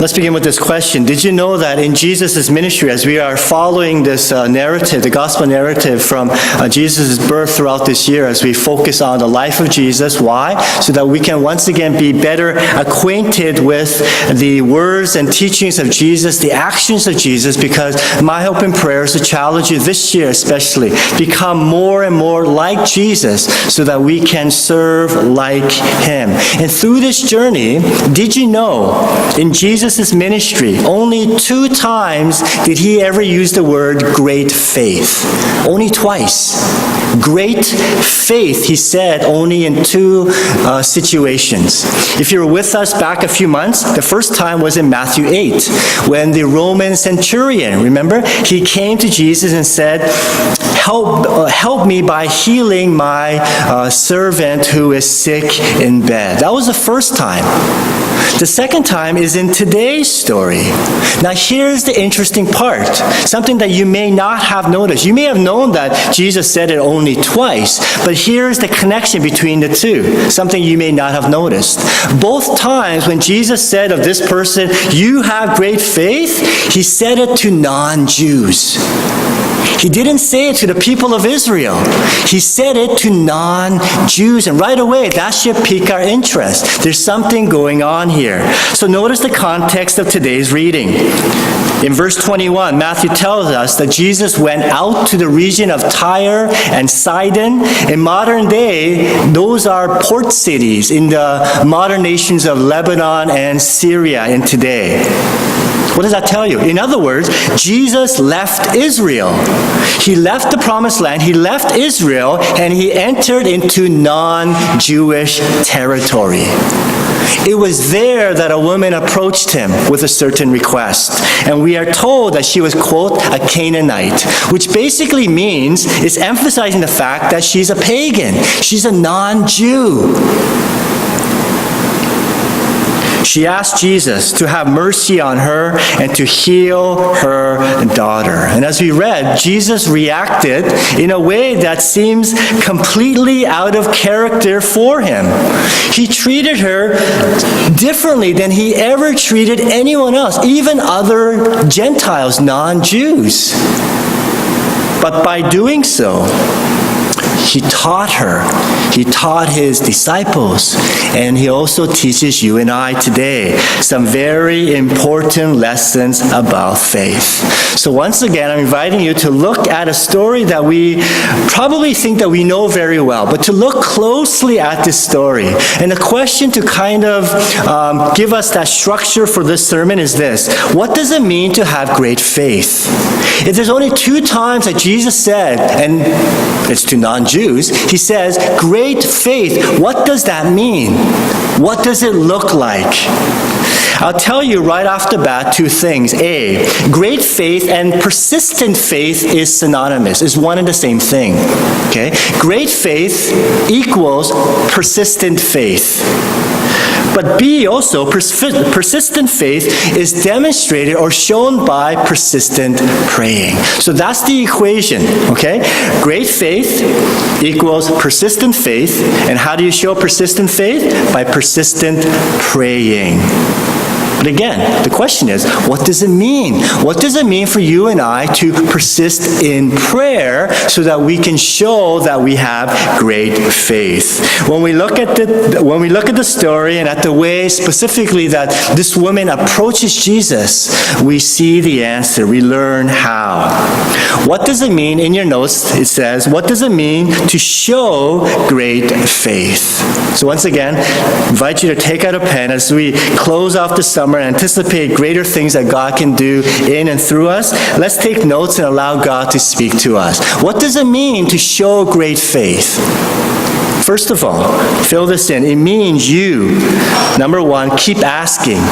Let's begin with this question. Did you know that in Jesus' ministry, as we are following this narrative, the gospel narrative from Jesus' birth throughout this year, as we focus on the life of Jesus, why? So that we can once again be better acquainted with the words and teachings of Jesus, the actions of Jesus, because my hope and prayer is to challenge you this year especially, become more and more like Jesus so that we can serve like him. And through this journey, did you know in Jesus' ministry, only 2 times did he ever use the word great faith. Only twice. Great faith, he said, only in 2 situations. If you were with us back a few months, the first time was in Matthew 8, when the Roman centurion, remember, he came to Jesus and said, help me by healing my servant who is sick in bed. That was the first time. The second time is in today's story. Now here's the interesting part, something that you may not have noticed. You may have known that Jesus said it only twice, but here's the connection between the 2, something you may not have noticed. Both times when Jesus said of this person, you have great faith, he said it to non-Jews. He didn't say it to the people of Israel. He said it to non-Jews. And right away, that should pique our interest. There's something going on here. So notice the context of today's reading. In verse 21, Matthew tells us that Jesus went out to the region of Tyre and Sidon. In modern day, those are port cities in the modern nations of Lebanon and Syria in today. What does that tell you? In other words, Jesus left Israel. He left the promised land, he left Israel, and he entered into non-Jewish territory. It was there that a woman approached him with a certain request. And we are told that she was, quote, a Canaanite, which basically means, it's emphasizing the fact that she's a pagan. She's a non-Jew. She asked Jesus to have mercy on her and to heal her daughter. And as we read, Jesus reacted in a way that seems completely out of character for him. He treated her differently than he ever treated anyone else, even other Gentiles, non-Jews. But by doing so, he taught her, he taught his disciples, and he also teaches you and I today some very important lessons about faith. So once again, I'm inviting you to look at a story that we probably think that we know very well, but to look closely at this story. And the question to kind of give us that structure for this sermon is this: what does it mean to have great faith? If there's only 2 times that Jesus said, and it's to non-Jews, he says, great faith. What does that mean? What does it look like? I'll tell you right off the bat 2 things. A, great faith and persistent faith is synonymous, is one and the same thing. Okay? Great faith equals persistent faith. But B, also, persistent faith is demonstrated or shown by persistent praying. So that's the equation, okay? Great faith equals persistent faith. And how do you show persistent faith? By persistent praying. But again, the question is, what does it mean? What does it mean for you and I to persist in prayer so that we can show that we have great faith? When we look at the story and at the way specifically that this woman approaches Jesus, we see the answer. We learn how. What does it mean? In your notes, it says, what does it mean to show great faith? So once again, I invite you to take out a pen as we close off the summer and anticipate greater things that God can do in and through us. Let's take notes and allow God to speak to us. What does it mean to show great faith? First of all, fill this in. It means you, number 1, keep asking,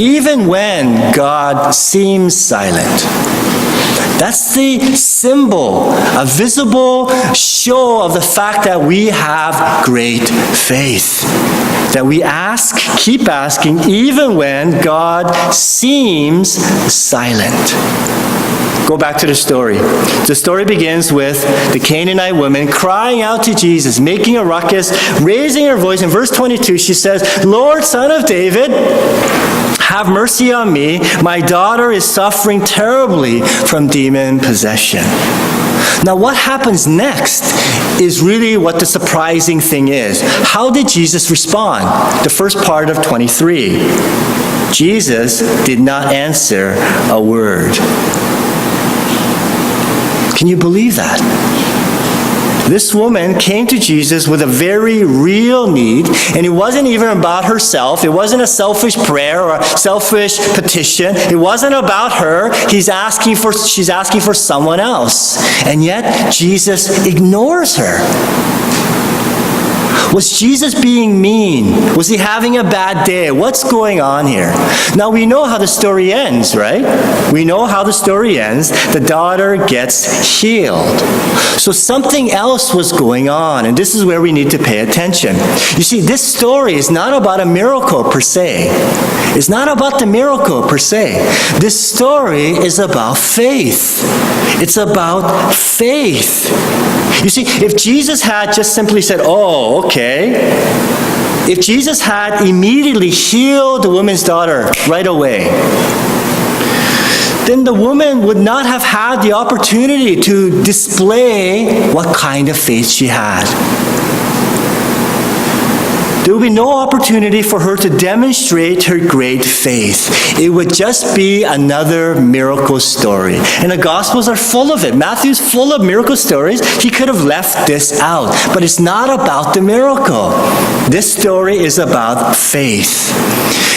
even when God seems silent. That's the symbol, a visible show of the fact that we have great faith. That we ask, keep asking, even when God seems silent. Go back to the story. The story begins with the Canaanite woman crying out to Jesus, making a ruckus, raising her voice. In verse 22, she says, "Lord, Son of David, have mercy on me. My daughter is suffering terribly from demon possession." Now, what happens next is really what the surprising thing is. How did Jesus respond? The first part of 23. Jesus did not answer a word. Can you believe that? This woman came to Jesus with a very real need, and it wasn't even about herself. It wasn't a selfish prayer or a selfish petition. It wasn't about her. She's asking for someone else. And yet, Jesus ignores her. Was Jesus being mean? Was he having a bad day? What's going on here? Now we know how the story ends, right? We know how the story ends. The daughter gets healed. So something else was going on, and this is where we need to pay attention. You see, this story is not about a miracle per se. It's not about the miracle per se. This story is about faith. It's about faith. You see, if Jesus had just simply said, "Oh, okay," if Jesus had immediately healed the woman's daughter right away, then the woman would not have had the opportunity to display what kind of faith she had. There would be no opportunity for her to demonstrate her great faith. It would just be another miracle story. And the Gospels are full of it. Matthew's full of miracle stories. He could have left this out. But it's not about the miracle. This story is about faith.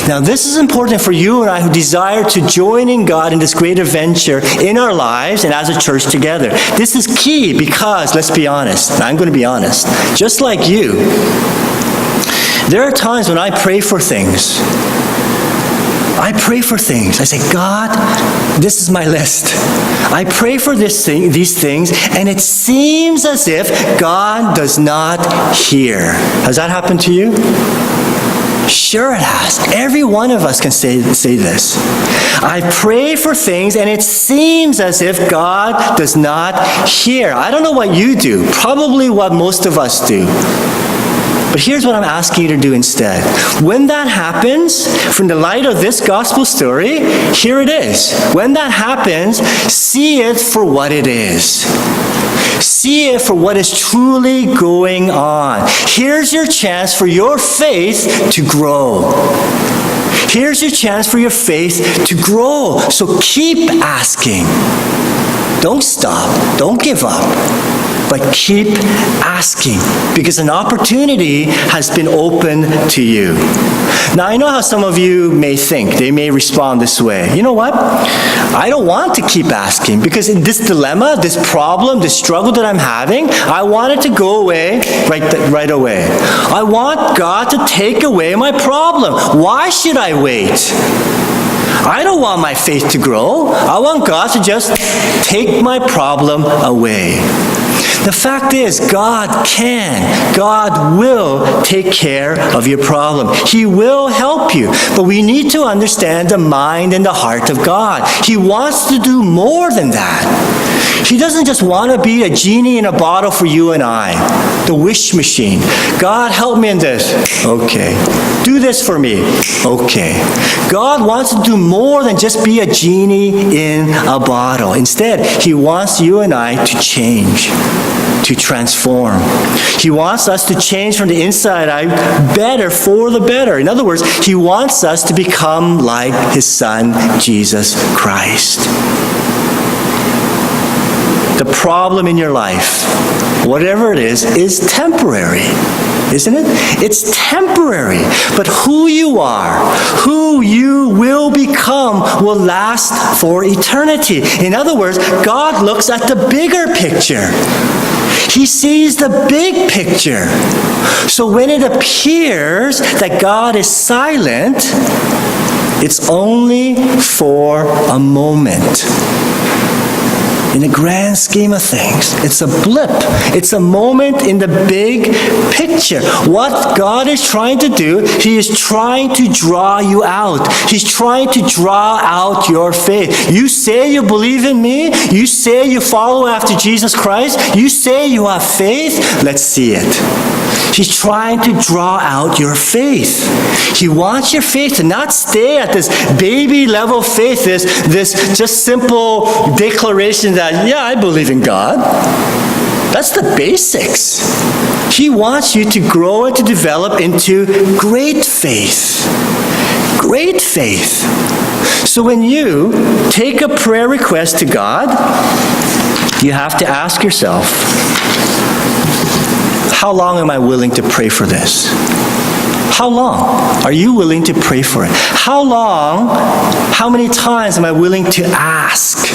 Now, this is important for you and I who desire to join in God in this great adventure in our lives and as a church together. This is key because, let's be honest, I'm going to be honest, just like you, there are times when I pray for things. I say, "God, this is my list. I pray for these things, and it seems as if God does not hear." Has that happened to you? Sure it has. Every one of us can say this. I pray for things, and it seems as if God does not hear. I don't know what you do. Probably what most of us do. But here's what I'm asking you to do instead. When that happens, from the light of this gospel story, here it is. When that happens, see it for what it is. See it for what is truly going on. Here's your chance for your faith to grow. Here's your chance for your faith to grow. So keep asking. Don't stop. Don't give up. But keep asking, because an opportunity has been opened to you. Now, I know how some of you may think. They may respond this way. You know what? I don't want to keep asking, because in this dilemma, this problem, this struggle that I'm having, I want it to go away right away. I want God to take away my problem. Why should I wait? I don't want my faith to grow. I want God to just take my problem away. The fact is, God will take care of your problem. He will help you. But we need to understand the mind and the heart of God. He wants to do more than that. He doesn't just want to be a genie in a bottle for you and I, the wish machine. God, help me in this. Okay. Do this for me. Okay. God wants to do more than just be a genie in a bottle. Instead, He wants you and I to change, to transform. He wants us to change from the inside out better for the better. In other words, He wants us to become like His Son, Jesus Christ. The problem in your life, whatever it is temporary, isn't it? It's temporary. But who you are, who you will become, will last for eternity. In other words, God looks at the bigger picture. He sees the big picture. So when it appears that God is silent, it's only for a moment. in the grand scheme of things. It's a blip. It's a moment in the big picture. What God is trying to do, He is trying to draw you out. He's trying to draw out your faith. You say you believe in me. You say you follow after Jesus Christ. You say you have faith. Let's see it. He's trying to draw out your faith. He wants your faith to not stay at this baby level faith, this just simple declaration that, yeah, I believe in God. That's the basics. He wants you to grow and to develop into great faith. Great faith. So when you take a prayer request to God, you have to ask yourself, how long am I willing to pray for this? How long are you willing to pray for it? How long, how many times am I willing to ask?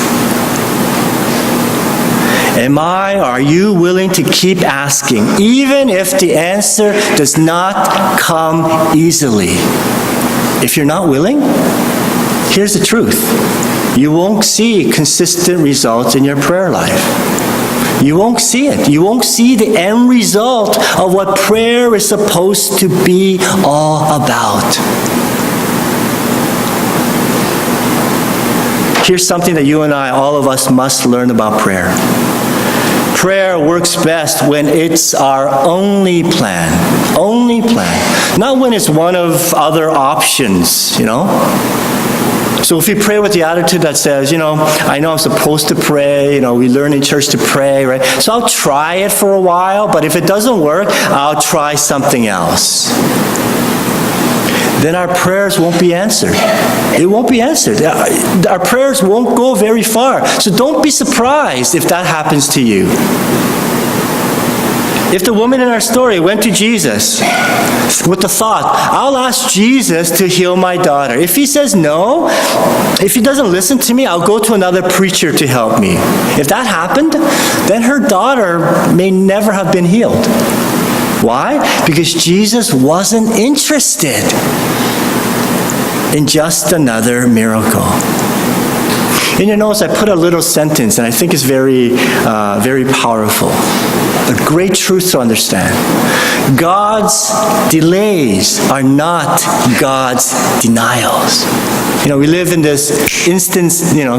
Are you willing to keep asking, even if the answer does not come easily? If you're not willing, here's the truth. You won't see consistent results in your prayer life. You won't see it. You won't see the end result of what prayer is supposed to be all about. Here's something that you and I, all of us, must learn about prayer. Prayer works best when it's our only plan. Only plan. Not when it's one of other options, So if we pray with the attitude that says, I know I'm supposed to pray, we learn in church to pray, right? So I'll try it for a while, but if it doesn't work, I'll try something else. Then our prayers won't be answered. It won't be answered. Our prayers won't go very far. So don't be surprised if that happens to you. If the woman in our story went to Jesus with the thought, I'll ask Jesus to heal my daughter. If he says no, if he doesn't listen to me, I'll go to another preacher to help me. If that happened, then her daughter may never have been healed. Why? Because Jesus wasn't interested in just another miracle. In your notes, I put a little sentence, and I think it's very, very powerful. A great truth to understand. God's delays are not God's denials. We live in this instant,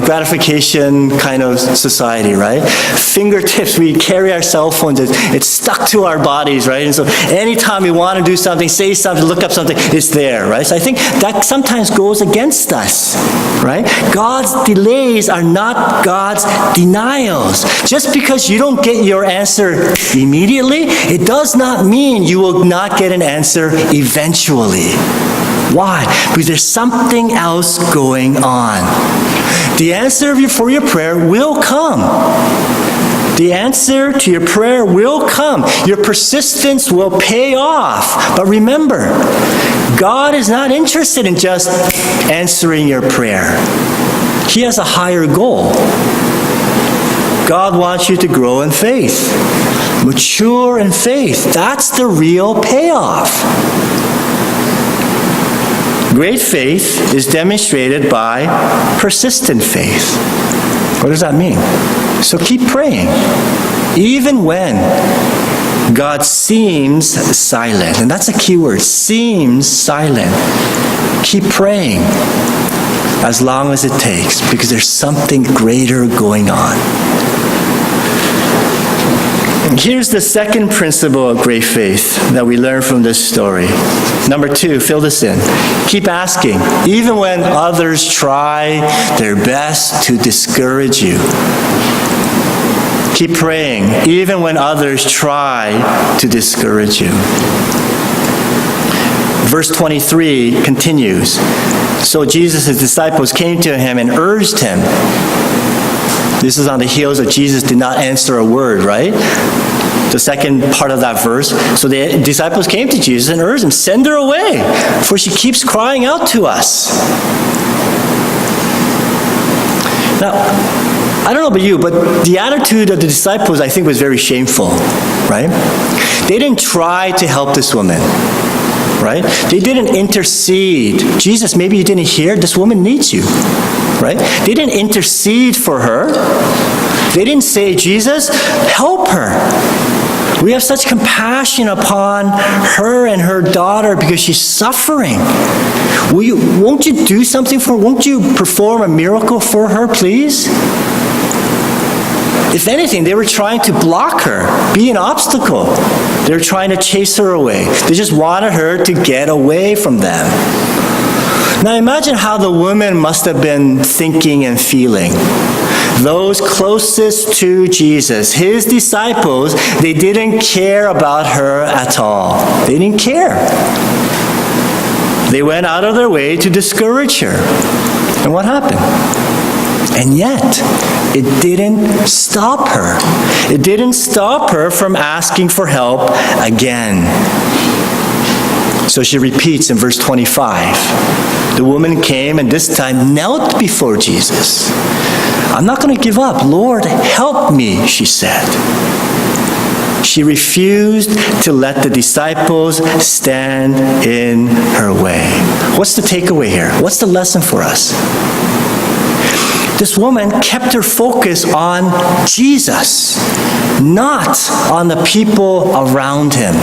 gratification kind of society, right? Fingertips, we carry our cell phones, it's stuck to our bodies, right? And so anytime we want to do something, say something, look up something, it's there, right? So I think that sometimes goes against us, right? God's delays are not God's denials. Just because you don't get your answer immediately, it does not mean you will not get an answer eventually. Why? Because there's something else going on. The answer for your prayer will come. The answer to your prayer will come. Your persistence will pay off. But remember, God is not interested in just answering your prayer. He has a higher goal. God wants you to grow in faith. Mature in faith. That's the real payoff. Great faith is demonstrated by persistent faith. What does that mean? So keep praying. Even when God seems silent. And that's a key word. Seems silent. Keep praying as long as it takes, because there's something greater going on. Here's the second principle of great faith that we learn from this story. Number 2, fill this in. Keep asking, even when others try their best to discourage you. Keep praying, even when others try to discourage you. Verse 23 continues. So Jesus' disciples came to him and urged him. This is on the heels of Jesus did not answer a word, right? The second part of that verse. So the disciples came to Jesus and urged him, send her away, for she keeps crying out to us. Now, I don't know about you, but the attitude of the disciples, I think, was very shameful, right? They didn't try to help this woman, right? They didn't intercede. Jesus, maybe you didn't hear, this woman needs you, right? They didn't intercede for her. They didn't say, Jesus, help her. We have such compassion upon her and her daughter because she's suffering. Won't you do something for her? Won't you perform a miracle for her, please? If anything, they were trying to block her, be an obstacle. They were trying to chase her away. They just wanted her to get away from them. Now imagine how the woman must have been thinking and feeling. Those closest to Jesus, his disciples, they didn't care about her at all. They didn't care. They went out of their way to discourage her. And what happened? And yet, it didn't stop her. It didn't stop her from asking for help again. So she repeats in verse 25. The woman came and this time knelt before Jesus. I'm not going to give up. Lord, help me, she said. She refused to let the disciples stand in her way. What's the takeaway here? What's the lesson for us? This woman kept her focus on Jesus, not on the people around him,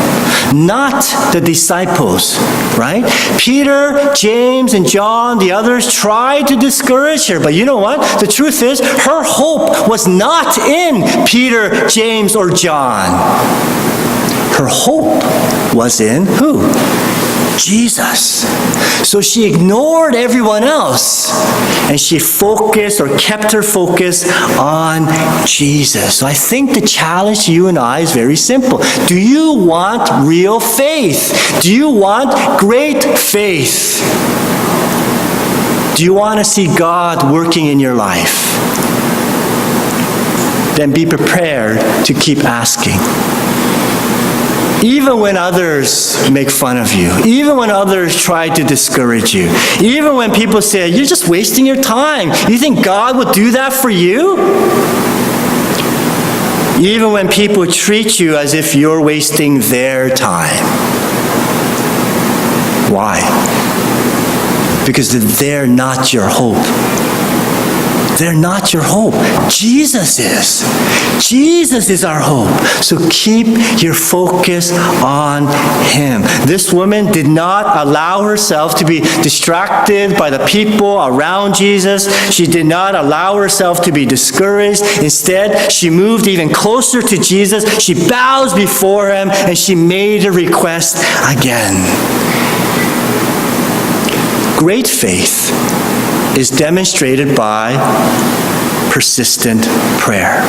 not the disciples, right? Peter, James, and John, the others tried to discourage her, but you know what? The truth is, her hope was not in Peter, James, or John. Her hope was in who? Jesus. So she ignored everyone else and she focused or kept her focus on Jesus. So I think the challenge to you and I is very simple. Do you want real faith? Do you want great faith? Do you want to see God working in your life? Then be prepared to keep asking. Even when others make fun of you, even when others try to discourage you, even when people say, you're just wasting your time, you think God would do that for you? Even when people treat you as if you're wasting their time. Why? Because they're not your hope. They're not your hope. Jesus is. Jesus is our hope. So keep your focus on him. This woman did not allow herself to be distracted by the people around Jesus. She did not allow herself to be discouraged. Instead, she moved even closer to Jesus. She bows before him and she made a request again. Great faith is demonstrated by persistent prayer.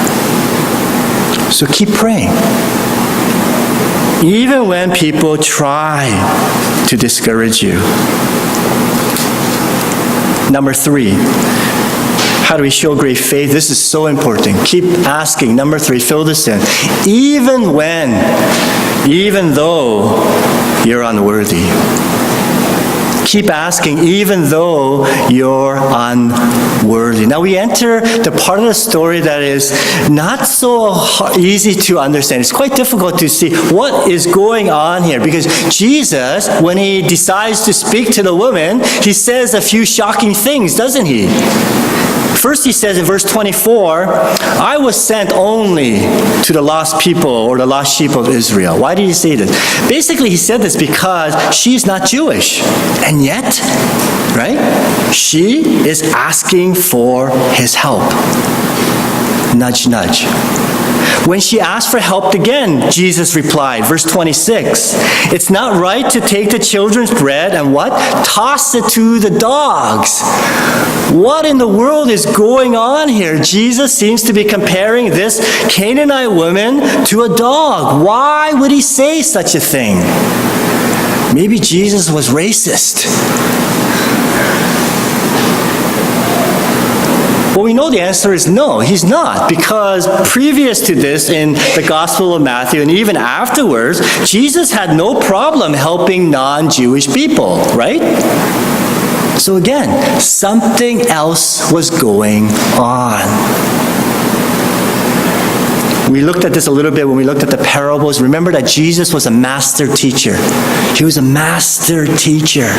So keep praying. Even when people try to discourage you. Number 3, how do we show great faith? This is so important. Keep asking. Number 3, fill this in. Even though you're unworthy. Keep asking, even though you're unworthy. Now we enter the part of the story that is not so easy to understand. It's quite difficult to see what is going on here because Jesus, when he decides to speak to the woman, he says a few shocking things, doesn't he? First he says in verse 24, I was sent only to the lost people or the lost sheep of Israel. Why did he say this? Basically he said this because she's not Jewish. And yet, right, she is asking for his help. Nudge, nudge. When she asked for help again, Jesus replied, verse 26, it's not right to take the children's bread and what? Toss it to the dogs. What in the world is going on here? Jesus seems to be comparing this Canaanite woman to a dog. Why would he say such a thing? Maybe Jesus was racist. Well, we know the answer is no, he's not, because previous to this in the Gospel of Matthew and even afterwards, Jesus had no problem helping non-Jewish people, right? So again, something else was going on. We looked at this a little bit when we looked at the parables. Remember that Jesus was a master teacher. He was a master teacher.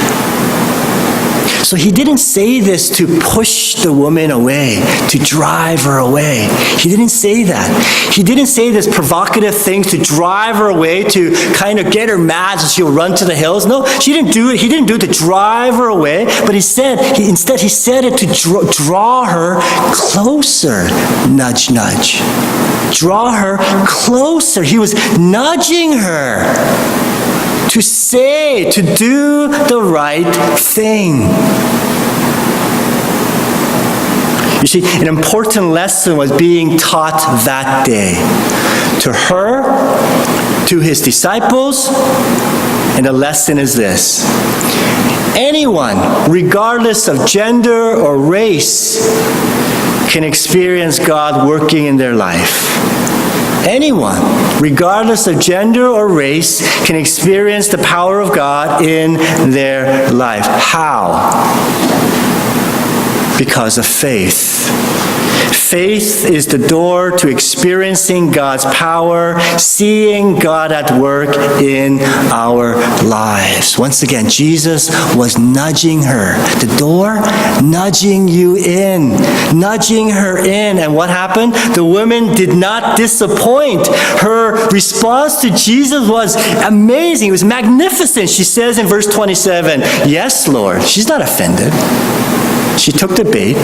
So he didn't say this to push the woman away, to drive her away. He didn't say that. He didn't say this provocative thing to drive her away, to kind of get her mad so she'll run to the hills. No, she didn't do it. He didn't do it to drive her away, but instead he said it to draw her closer. Nudge, nudge. Draw her closer. He was nudging her to do the right thing. You see, an important lesson was being taught that day. To her, to his disciples, and the lesson is this. Anyone, regardless of gender or race, can experience God working in their life. Anyone, regardless of gender or race, can experience the power of God in their life. How? Because of faith. Faith is the door to experiencing God's power, seeing God at work in our lives. Once again, Jesus was nudging her. The door, nudging you in, nudging her in. And what happened? The woman did not disappoint. Her response to Jesus was amazing. It was magnificent. She says in verse 27, "Yes, Lord." She's not offended. She took the bait.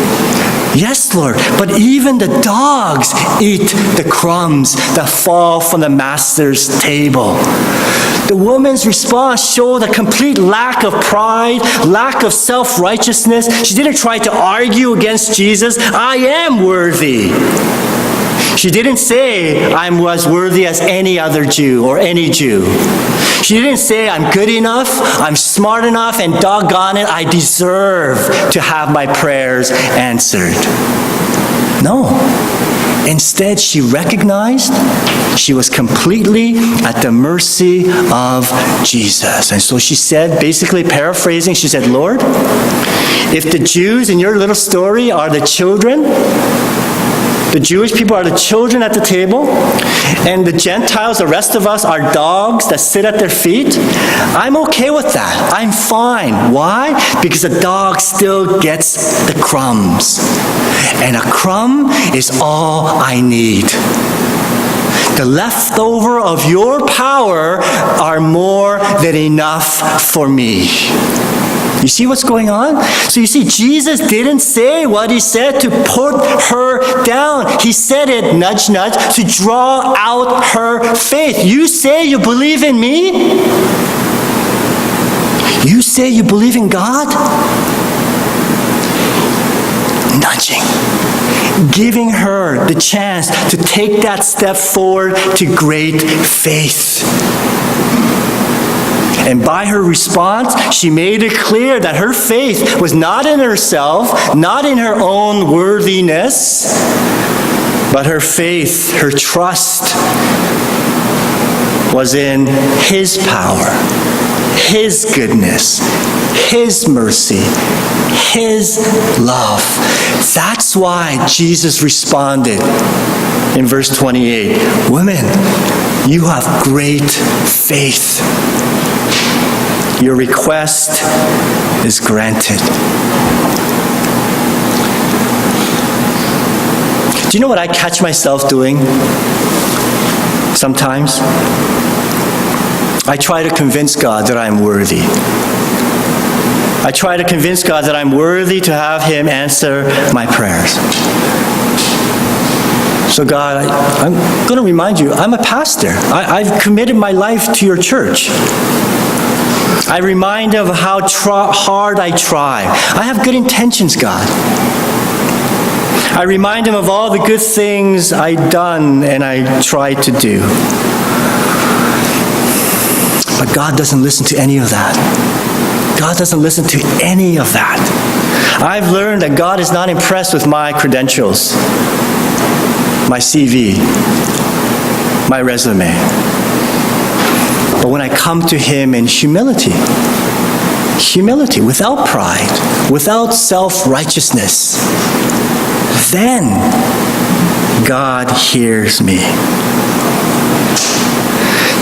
"Yes, Lord, but even the dogs eat the crumbs that fall from the master's table." The woman's response showed a complete lack of pride, lack of self-righteousness. She didn't try to argue against Jesus. "I am worthy." She didn't say, "I'm as worthy as any other Jew or any Jew." She didn't say, "I'm good enough, I'm smart enough, and doggone it, I deserve to have my prayers answered." No. Instead, she recognized she was completely at the mercy of Jesus. And so she said, basically paraphrasing, she said, "Lord, if the Jews in your little story are the children, the Jewish people are the children at the table, and the Gentiles, the rest of us, are dogs that sit at their feet, I'm okay with that. I'm fine." Why? Because the dog still gets the crumbs. And a crumb is all I need. The leftover of your power are more than enough for me. You see what's going on? So you see, Jesus didn't say what he said to put her down. He said it, nudge, nudge, to draw out her faith. You say you believe in me? You say you believe in God? Nudging. Giving her the chance to take that step forward to great faith. And by her response, she made it clear that her faith was not in herself, not in her own worthiness, but her faith, her trust was in his power, his goodness, his mercy, his love. That's why Jesus responded in verse 28, "Women, you have great faith. Your request is granted." Do you know what I catch myself doing sometimes? I try to convince God that I'm worthy. I try to convince God that I'm worthy to have him answer my prayers. So God, I'm going to remind you, I'm a pastor. I've committed my life to your church. I remind him of how hard I try. I have good intentions, God. I remind him of all the good things I've done and I try to do. But God doesn't listen to any of that. God doesn't listen to any of that. I've learned that God is not impressed with my credentials, my CV, my resume. But when I come to him in humility, without pride, without self-righteousness, then God hears me.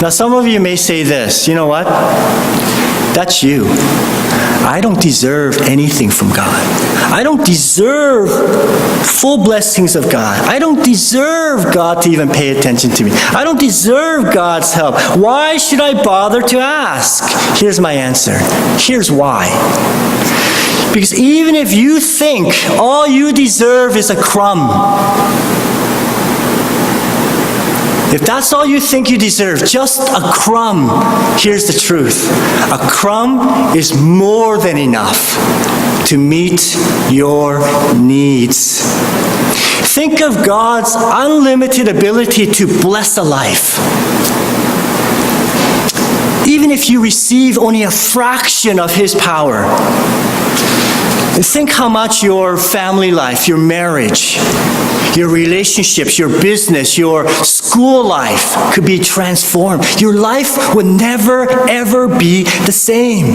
Now some of you may say this, you know what? That's you. I don't deserve anything from God. I don't deserve full blessings of God. I don't deserve God to even pay attention to me. I don't deserve God's help. Why should I bother to ask? Here's my answer. Here's why. Because even if you think all you deserve is a crumb, if that's all you think you deserve, just a crumb, here's the truth. A crumb is more than enough to meet your needs. Think of God's unlimited ability to bless a life. Even if you receive only a fraction of His power, think how much your family life, your marriage, your relationships, your business, your school life could be transformed. Your life would never, ever be the same.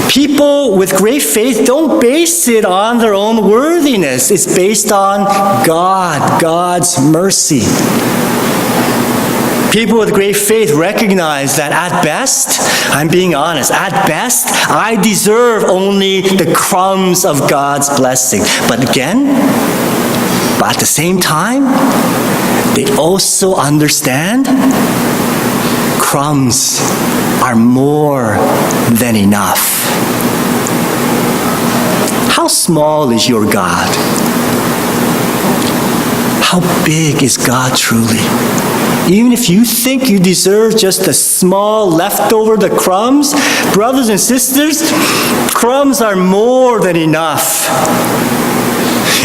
People with great faith don't base it on their own worthiness. It's based on God's mercy. People with great faith recognize that at best, I'm being honest, at best, I deserve only the crumbs of God's blessing. But at the same time, they also understand crumbs are more than enough. How small is your God? How big is God truly? Even if you think you deserve just a small leftover, the crumbs, brothers and sisters, crumbs are more than enough.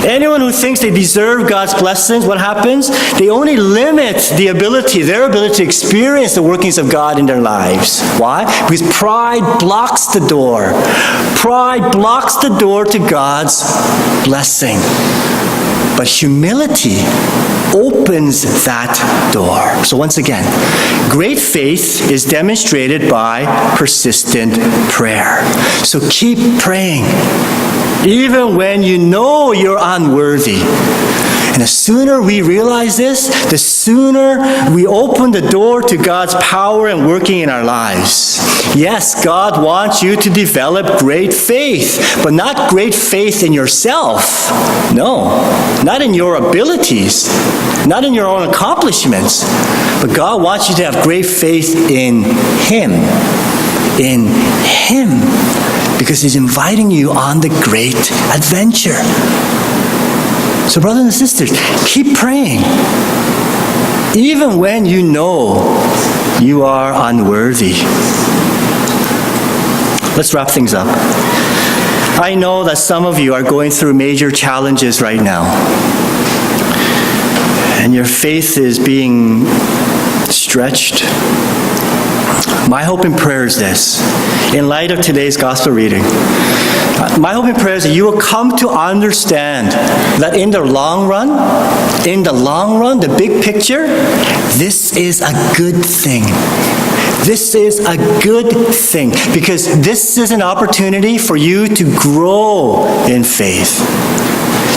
Anyone who thinks they deserve God's blessings, what happens? They only limit their ability to experience the workings of God in their lives. Why? Because pride blocks the door. Pride blocks the door to God's blessing. But humility opens that door. So once again, great faith is demonstrated by persistent prayer. So keep praying, even when you know you're unworthy. And the sooner we realize this, the sooner we open the door to God's power and working in our lives. Yes, God wants you to develop great faith, but not great faith in yourself. No, not in your abilities, not in your own accomplishments. But God wants you to have great faith in Him. In Him. Because He's inviting you on the great adventure. So brothers and sisters, keep praying. Even when you know you are unworthy. Let's wrap things up. I know that some of you are going through major challenges right now. And your faith is being stretched. My hope and prayer is this. In light of today's gospel reading, my hope and prayer is that you will come to understand that in the long run, the big picture, this is a good thing. This is a good thing because this is an opportunity for you to grow in faith.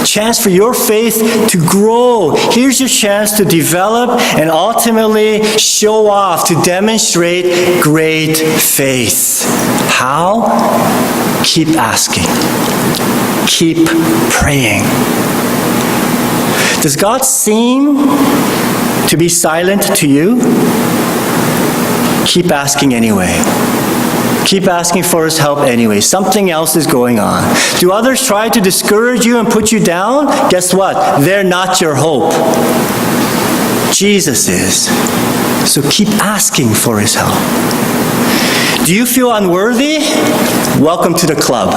Chance for your faith to grow. Here's your chance to develop and ultimately show off, to demonstrate great faith. How? Keep asking. Keep praying. Does God seem to be silent to you? Keep asking anyway. Keep asking for His help anyway. Something else is going on. Do others try to discourage you and put you down? Guess what? They're not your hope. Jesus is. So keep asking for His help. Do you feel unworthy? Welcome to the club.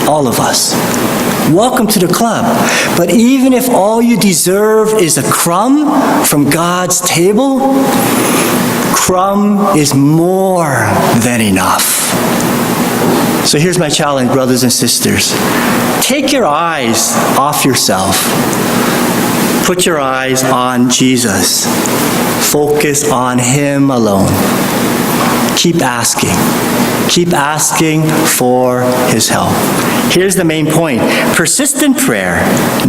All of us. Welcome to the club. But even if all you deserve is a crumb from God's table, crumb is more than enough. So here's my challenge, brothers and sisters. Take your eyes off yourself. Put your eyes on Jesus. Focus on Him alone. Keep asking. Keep asking for His help. Here's the main point. Persistent prayer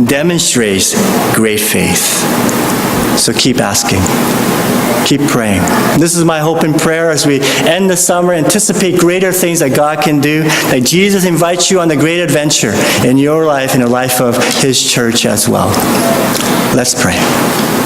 demonstrates great faith. So keep asking. Keep praying. This is my hope and prayer as we end the summer. Anticipate greater things that God can do, that Jesus invites you on the great adventure in your life and the life of his church as well. Let's pray.